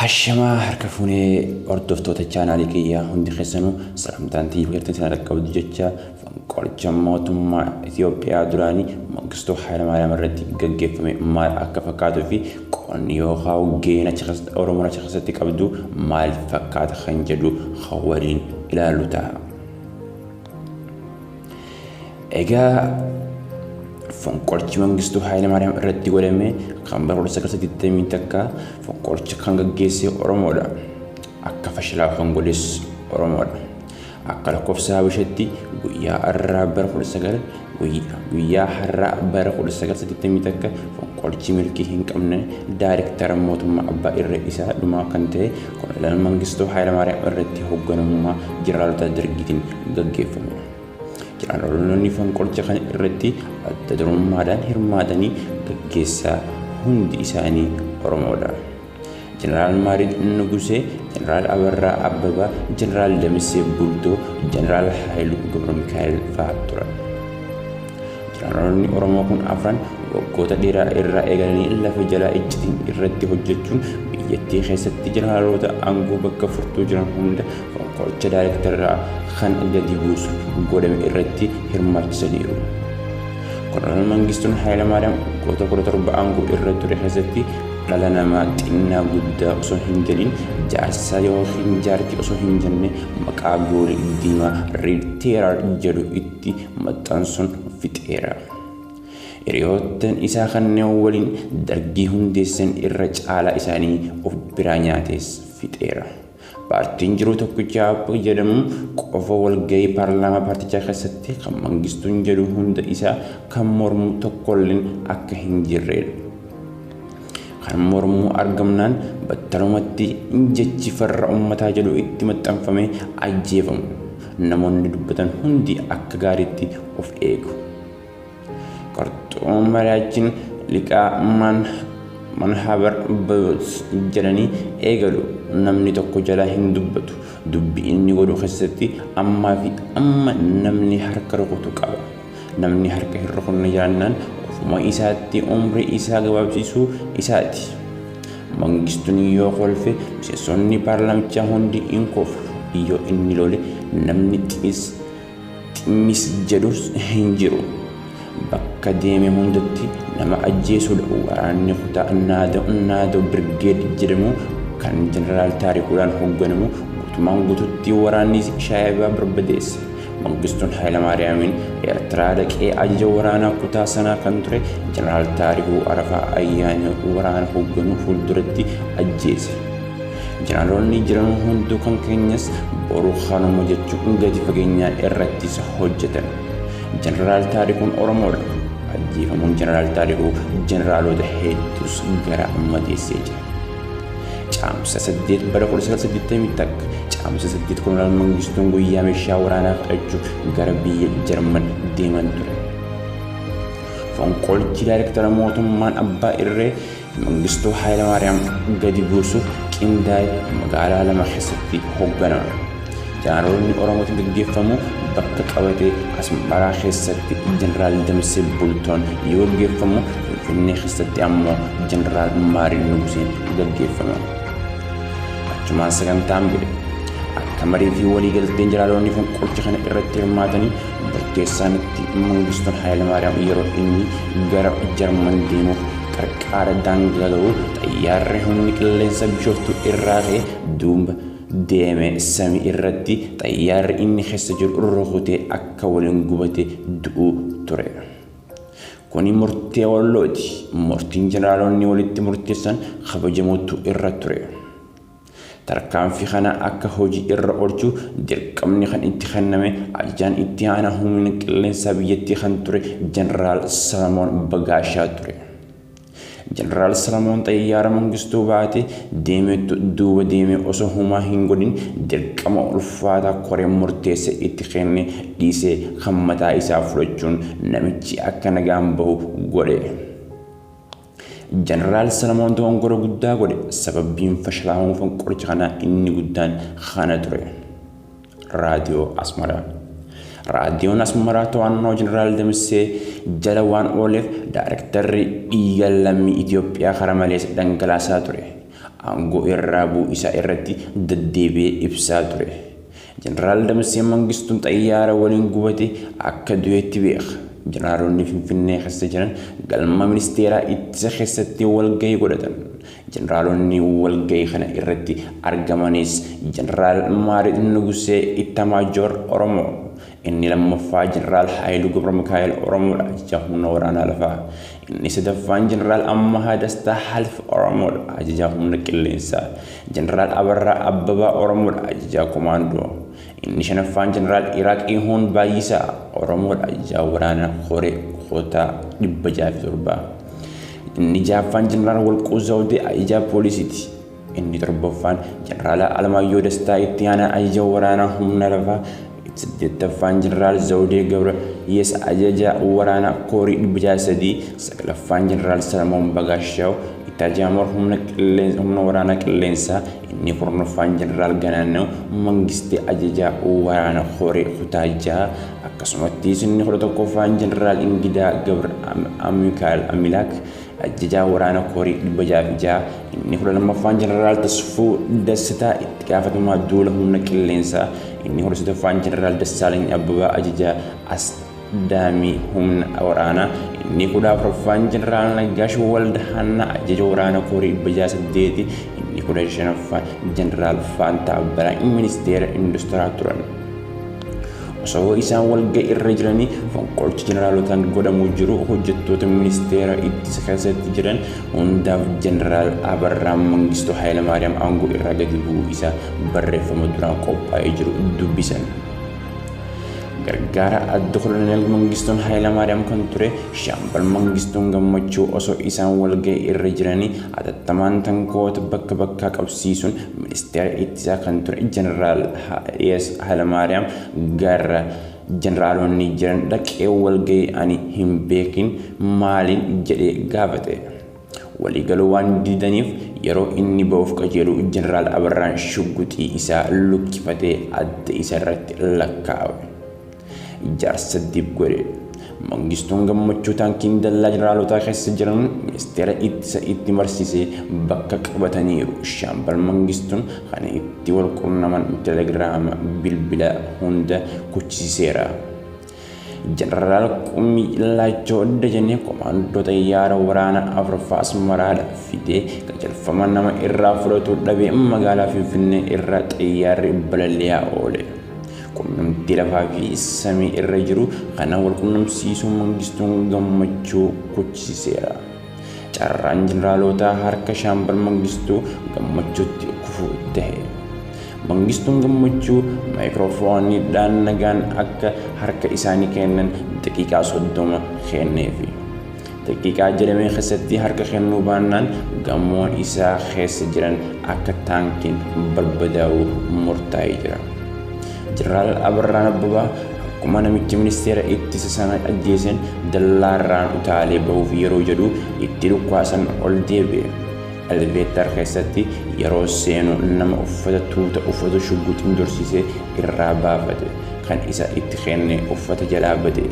Hashamaa harka fuunee hordoftoota chaanaalii kiyyaa hundi keessanuu salamtaan tiiviirtiin sana dhaqqabdu jecha qoricha mootummaa Itoophiyaa duraanii Mangistuu Hayilamaariyaam irratti gaggeeffame maal akka fakkaatuu fi qoonni yookaan geena Oromoo keessatti qabdu maal fakkaata kan jedhu waliin ilaallu ta'a. Egaa fonqolchi Mangistuu Hayilamaariyaam irratti godhame kan bara 1980 takka fonqolcha kan gaggeesse Oromoodha. Akka fashilaa kan godhes Oromoodha. Akka lakkoofsa Habashaatti guyyaa har'aa bara 1980 takka fonqolchi milkii hin qabne daayirektara mootummaa abbaa irree isaa dhumaa kan ta'e Koloneel Mangistuu Hayilamaariyaam irratti hoogganamummaa jeneraalota Dargiitiin gaggeeffame. Jeneraaloonni fonqolcha kana irratti adda durummaadhaan hirmaatanii gaggeessaa hundi isaanii Oromoodha. Jeneraal Maarid Nugusee, Jeneraal Abarraa Abbabaa, Jeneraal Damissee Bultoo, Jeneraal Haayiluu Gabramikaa'el fa'aa turan. Jeneraaloonni Oromoo kun afran waggoota dheeraa irraa eegalanii lafa jalaa icciitiin irratti hojjechuun biyyattii keessatti jeneraalota aangoo bakka furtuu jiran hunda fonqolcha daayirektaraa kan gadi buusuuf godhame irratti hirmaachisaniiru. Koloneel Mangistuun Hayilamaariyaam waggoota 17 aangoo irra ture keessatti dhala namaa xinnaa guddaa osoo hin jedhin jaarsaa yookiin jaartii osoo hin jenne maqaa goolii diimaa riiteerar jedhu itti maxxansuun fixeera. Hiriyoottan isaa kanneen waliin Dargii hundeessan irra caalaa isaanii of biraa nyaates fixeera. Paartiin jiru tokkicha jedhamu qofa walgahii paarlaamaa paartichaa keessatti kan Mangistuun jedhu hunda isaa kan mormu tokkolleen akka hin jirredha. Kan mormuu argamnaan battalumatti jechi farra uummataa jedhu itti maxxanfamee ajjeefamu. Namoonni dubbatan hundi akka gaariitti of eegu. Qarxuun mari'achiin liqaa manhabar jedhanii eegalu namni tokko jalaa hin dubbatu. Dubbi inni godhu keessatti ammaa fi amma namni harka rukutu qaba. Namni harka hin rukunne jiraannaan ofuma isaatti umrii isaa gabaabsisuu isaati. Mangistuun yoo kolfe miseensonni paarlaamichaa hundi in kofu. Yoo inni lole namni ximmis jedhus hin jiru. Bakka deeme hundatti nama ajjeesudha. Waraanni kutaa naadoo birgeed jedhamu kan jeneraal taarikuudhaan hoogganamu guutumaan guututti waraanni shaayibaa barbadeesse. Mangistuun Hayilamaariyaamiin Eertiraa dhaqee ajaja waraanaa kutaa sanaa kan ture jeneraal taarikuu Arafaa Ayyaanaa waraana hoogganu fuulduratti ajjeese. Jeneraalonni jiran hunduu kan keenyas boruu kanuma jechuun gadi fageenyaan irrattis hojjetan. Jeneraal taarikuun Oromoodha. Ajjeefamuun jeneraal taarikuu jeneraalota hedduus gara madeessee jira. Caamsa 8 bara 1980 takka caamsa 8 Koloneel Mangistuun guyyaa meeshaa waraanaa fudhachuuf gara biyya Jarman deeman ture. Fonqolchi daayirektara mootummaan abbaa irree Mangistuu Hayilamaariyaam gadi buusuuf qindaa'e magaalaa lama keessatti hoogganama. Jeneraalonni Oromootiin gaggeeffamu bakka qabatee Asmaraa keessatti jeneraal Damissee Bultoon yoo gaggeeffamu Finfinnee keessatti ammoo jeneraal Maarid Nuguseen gaggeeffama. Achumaan sagantaan bile akka marii fi waliigalteen jeneraalonni fonqolcha kana irratti hirmaatanii murteessaanitti Mangistuun Hayilamaariyaam yeroo inni gara Jarman deemuuf qarqara daangaa ga'u xayyaarri humni qilleensa Bishooftuu irraa ka'ee duuba deeme samii irratti xayyaarri inni keessa jiru rukutee akka waliin gubate du'uu ture. Kuni murtee wallooti. Murtiin jeneraalonni walitti murteessan kabajamuutu irra ture. Tarkaanfii kana akka hojii irra oolchuu dirqamni kan itti kenname ajajaan itti aanaa humna qilleensaa biyyattii kan ture jeneraal Salamoon Bagaashaa ture. Jeneraal Salamoon xayyaara Mangistuu baatee deemeetu duuba deemee osoo humaa hin godhin dirqama ulfaataa koreen murteesse itti kenne dhiisee kan mataa isaa fudhachuun namichi akka nagaan bahu godhe. Jeneraal Salamoon dogongora guddaa godhe. Sababbiin fashalaa'uu fonqolcha kanaa inni guddaan kana ture. Raadiyoo Asmaraa. Raadiyoon Asmaraa to'annoo jeneraal Damissee jala waan ooleef daayirektarri dhiiga lammii Itoophiyaa karaa malees dhangalaasaa ture. aangoo irraa bu'uu isaa irratti deddeebi'ee ibsaa ture. Jeneraal Damissee Mangistuun xayyaara waliin gubate akka du'eetti beeka. Jeneraalonni Finfinnee keessa jiran galma ministeeraa ittisa keessatti walgahii godhatan. Jeneraalonni walgahii kana irratti argamanis Jeneraal Maarit Nugusee Itamaajoor Oromoo, inni lammaffaa Jeneraal Haayiluu Gabra Mikaa'el Oromoodha ajajaa humna waraanaa lafaa. Inni sadaffaan Jeneraal Ammahaa Dastaa Halfi Oromoodha ajajaa humna qilleensaa. Jeneraal Abarraa Abbabaa Oromoodha ajajaa komaandoo. Inni shanaffaan Jeneraal Iraaqii Hoon Baay'isaa Oromoodha ajajaa waraanaa Horee Kootaa 607. Inni ja'affaan Jeneraal Walquu Zawdee ajajaa poolisiiti. Inni torbaffaan Jeneraal Alamaayyoo Dastaa itti aanaa ajajaa waraanaa humna lafaa. Saddeettaffaan Jeneraal Zawdee Gabra Yes ajajaa waraanaa Koorii 603. Saglaffaan Jeneraal Salamoon Bagaashaaw Ittaajamar humna waraanaa qilleensaa. Inni kurnaffaan Jeneraal Ganaanoo Mangistee ajajaa waraanaa Horee Kutaa 6. Akkasumattis inni 11ffaan Jeneraal Ingidaa Gabra Mikaa'el Amilaak ajajaa waraanaa Koorii 606. Inni 12ffaan Jeneraal Tasfuu Dassitaa itti gaafatamaa duula humna qilleensaa. Inni 13ffaan Jeneraal Dassaalany Abbabaa ajajaa Asdaamii humna waraanaa. Inni 14ffaan Jeneraal Nagaash Waldahanna ajajaa waraanaa Koorii 608. Inni 15ffaan Jeneraal Faantaa Abbaraa ministeera industiraa turan. Osoo isaan walgahii irra jiranii fonqolchi jeneraalotaan godhamuu jiru hojjettoota ministeera ittisa keessatti jiran hundaaf Jeneraal Abarraa Mangistuu Hayilamaariyaam aangoo irraa gadi bu'uu isaa barreeffama duraan qophaa'ee jiru dubbisan. Gargaara adda Koloneel Mangistuun Hayilamaariyaam kan ture Shaambal Mangistuun Gammachuu osoo isaan walgahii irra jiranii hatattamaan tankoota bakka bakkaa qabsiisuun ministeera ittisaa kan ture Jeneraal Hayilamaariyaam gara jeneraalonni jiran dhaqee walgahii ani hin beekin maaliin jedhee gaafate. Waliigaluu waan didaniif yeroo inni ba'uuf qajeelu Jeneraal Abarraan shugguxii isaa lukkifatee adda isa irratti lakkaa'e. Jaarsa dib godhe. Mangistuun Gammachuu taankiin dallaa jeneraalotaa keessa jiran ministeera ittisa itti marsisee bakka qabataniiru. Shaambal Mangistuun kan itti wal qunnaman telegiraama bilbila hunda kuchisiseera. Jeneraal Qummii Laachoo Dajanee komaandoo xayyaara waraanaa Afuraffaa Asmaraadha fidee qajeelfama nama irraa fudhatu dhabee magaalaa Finfinnee irraa xayyaarri balali'aa oole. Qunnamtii lafaa fi samii irra jiru kana wal qunnamsiisuu Mangistuun Gammachuu kuchisiseera. Carraan jeneraalota harka Shaambal Mangistuu Gammachuutti kufuu ta'e. Mangistuun Gammachuu maayikiroofooniidhaan nagaan akka harka isaanii kennan daqiiqaa 30 kenneefi. Daqiiqaa jedhamee keessatti harka kennuu baannaan gamoon isaa keessa jiran akka taankiin barbadaa'uu murtaa'ee jira. Jeneraal Abarraan Abbabaa akkuma namichi ministeera ittisa sana ajjeesen dallaarraan utaalee bahuuf yeroo jedhu itti dhukkaasan ol deebi'e. Eleveetar keessatti yeroo seenu nama uffata tuuta uffata shugguxiin dursisee irraa baafate kan isa itti kenne uffata jalaa bade.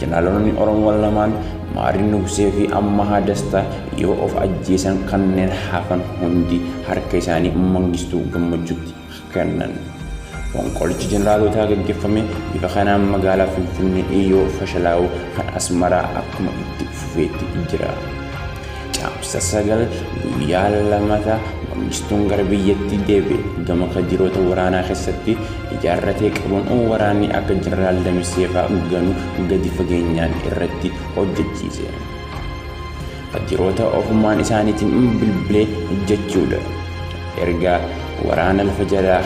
Jeneraalonni Oromoo lamaan Maarit Nugusee fi Ammahaa Dastaa yoo of ajjeesan kanneen hafan hundi harka isaanii Mangistuu Gammachuutti kennan. Fonqolchi jeneraalotaa gaggeeffame bifa kanaan magaalaa Finfinnee yoo fashalaa'u kan Asmaraa akkuma itti fufeetti jira. Caamsa 9 guyyaa lammataa Mangistuun gara biyyattii deebi'e gama kaadiroota waraanaa keessatti ijaarratee qabuun waraanni akka Jeneraal Damissee fa'aa ganu gadi fageenyaan irratti hojjechiise. Kaadiroota ofumaan isaaniitiin bilbilee jechuudha. Ergaa waraana lafa jalaa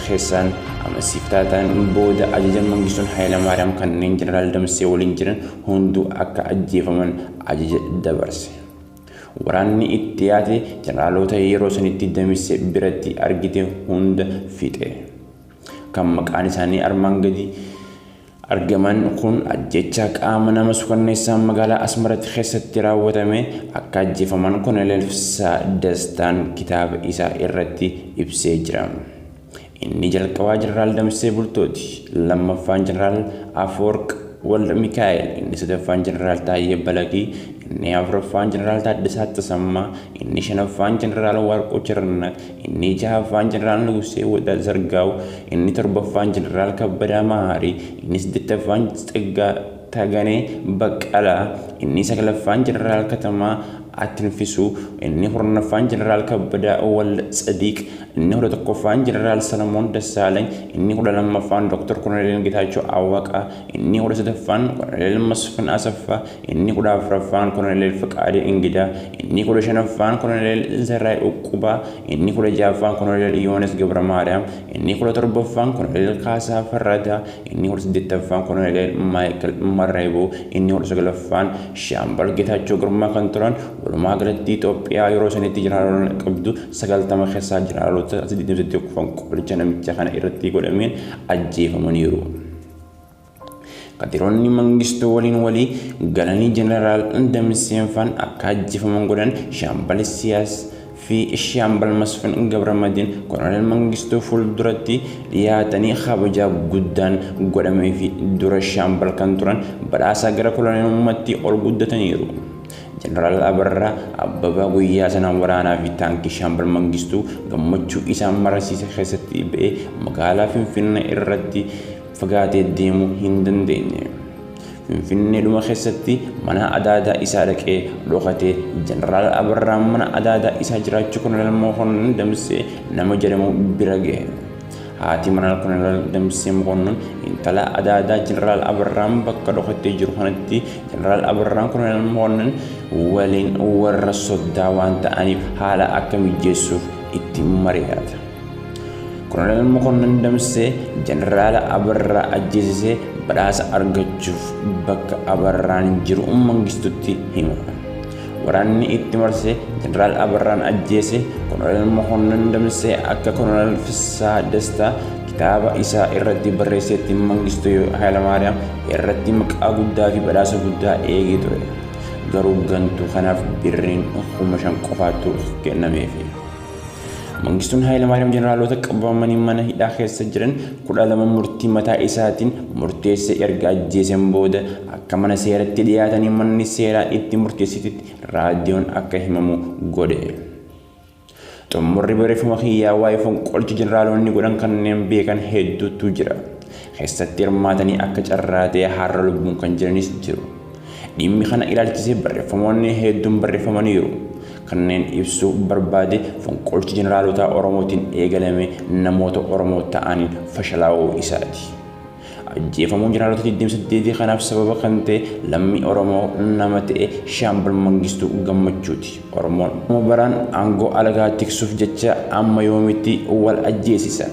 keessaan amasiftaataan booda ajaja Mangistuun Hayilamaariyaam kanneen Jeneraal Damissee waliin jiran hunduu akka ajjeefaman ajaja dabarse. Waraanni itti yaate jeneraalota yeroo sanitti Damissee biratti argite hunda fixe. Kan maqaan isaanii armaan gadi argaman kun ajjecha qaama nama sukanneessaan magaalaa Asmaratti keessatti raawwatame akka ajjeefaman Koloneel Fisaa Dastaan kitaaba isaa irratti ibsee jira. Inni jalqabaa Jeneraal Damissee Bultooti, lammaffaan Jeneraal Afoorq Walda Mikaa'el inni sadaffaan Jeneraal Taayyee Balagii, inni afuraffaan Jeneraal Taaddasaa Tasammaa, inni shanaffaan Jeneraal Warqoo Cirannaq, inni jahaffaan Jeneraal Nugusee Wada Zargaaw, inni torbaffaan Jeneraal Kabbadaa Mahaarii, inni saddeettaffaan Tsaggaa Taganee Baqqalaa, inni saglaffaan Jeneraal Katamaa Attinfisuu, inni kurnaffaan Jeneraal Kabbadaa Walda Tsadiiq, inni kudha tokkoffaan Jeneraal Salamoon Dassaalany, inni kudha lammaffaan Dr. Koloneel Getaachoo Awwaqaa, inni kudha sadaffaan Koloneel Masfin Asaffaa, inni kudha afuraffaan Koloneel Fiqaadee Ingidaa, inni kudha shanaffaan Koloneel Zaraay Uqqubaa, inni kudha jahaffaan Koloneel Yoones Gabra Maariyaam, inni kudha torbaffaan Koloneel Kaasaa Farradaa, inni kudha saddeettaffaan Koloneel Maayikel Marreeboo, inni kudha saglaffaan Shaambal Getaachoo Girmaa kan turan. Walumaa galatti Itoophiyaa yeroo sanitti jeneraaloonni qabdu 90 keessaa jeneraalota 81 kufan qolicha namicha kana irratti godhameen ajjeefamaniiru. Katiroonni Mangistuu waliin walii galanii Jeneraal Damisseen Faan akka ajjeefaman godhan Shaambal Siyaas fi Shaambal Masfin Gabramadiin Koloneel Mangistuu fuulduratti dhiyaatanii kabajaa guddaan godhamee fi dura Shaambal kan turan badhaasaa gara koloneelummaatti ol guddataniiru. Jeneraal Abarraa Abbabaa guyyaa sanaan waraanaa fi taankii Shaambal Mangistuu gammachuu isaan marasiisa keessatti ba'ee magaalaa Finfinnee irratti fagaatee deemuu hin dandeenye. Finfinnee dhuma keessatti mana adaadaa isaa dhaqee dhokatee Jeneraal Abarraa mana adaadaa isaa jiraachuu Koloneel Mokonnon Damsee nama jedhamu bira ga'e. Haati manaa Koloneel Damsee Mokonnon intala adaadaa Jeneraal Abarraan bakka dhokatee jiru kanatti Jeneraal Abarraan Koloneel Mokonnon waliin warra soddaa waan ta'aniif haala akka mijeessuuf itti mari'ata. Koloneel Mokonnon Damsee Jeneraal Abarraa ajjeesisee badhaasa argachuuf bakka Abarraan jiru Mangistuutti hima. Waraanni itti marsee Jeneraal Abarraan ajjeese Koloneel Mokonnon Damsee akka Koloneel Fissaa Dastaa kitaaba isaa irratti barreessetti Mangistuu Hayilamaariyaam irratti maqaa guddaa fi badhaasa guddaa eegee ture. Garuu gantuu kanaaf birriin 5,000 qofaatu kennameefi. Mangistuun Hayilamaariyaam jeneraalota qabamanii mana hidhaa keessa jiran 12 murtii mataa isaatiin murteessee erga ajjeeseen booda akka mana seeratti dhiyaatanii manni seeraa itti murteessititti raadiyoon akka himamu godhe. Xumurri barreeffama kiyyaa waa'ee fonqolcha jeneraalonni godhan kanneen beekan hedduutu jira. Keessatti hirmaatanii akka carraatee har'a lubbuun kan jiranis jiru. Dhimmi kana ilaalchisee barreeffamoonni hedduun barreeffamaniiru. Kanneen ibsuu barbaade fonqolchi jeneraalota Oromootiin eegalame namoota Oromoo ta'aniin fashalaa'uu isaati. Ajjeefamuun jeneraalota 28 kanaaf sababa kan ta'e lammii Oromoo nama ta'e Shaambal Mangistuu Gammachuuti. Oromoon baraan aangoo alagaa tiksuuf jecha amma yoomitti wal ajjeesisa.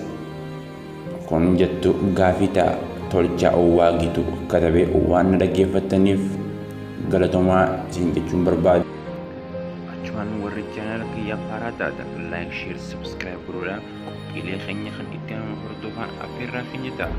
Kun jettu gaafii ta'a tolchaa Owwaagitu katabee waan na dhaggeeffataniif galatomaa isin jechuun barbaade. Achumaan warri chaanal kiyya haaraa taatan like, share, subscribe godhuudhaan qophiilee keenya kan itti aanu hordofan affeerraa keenya ta'a.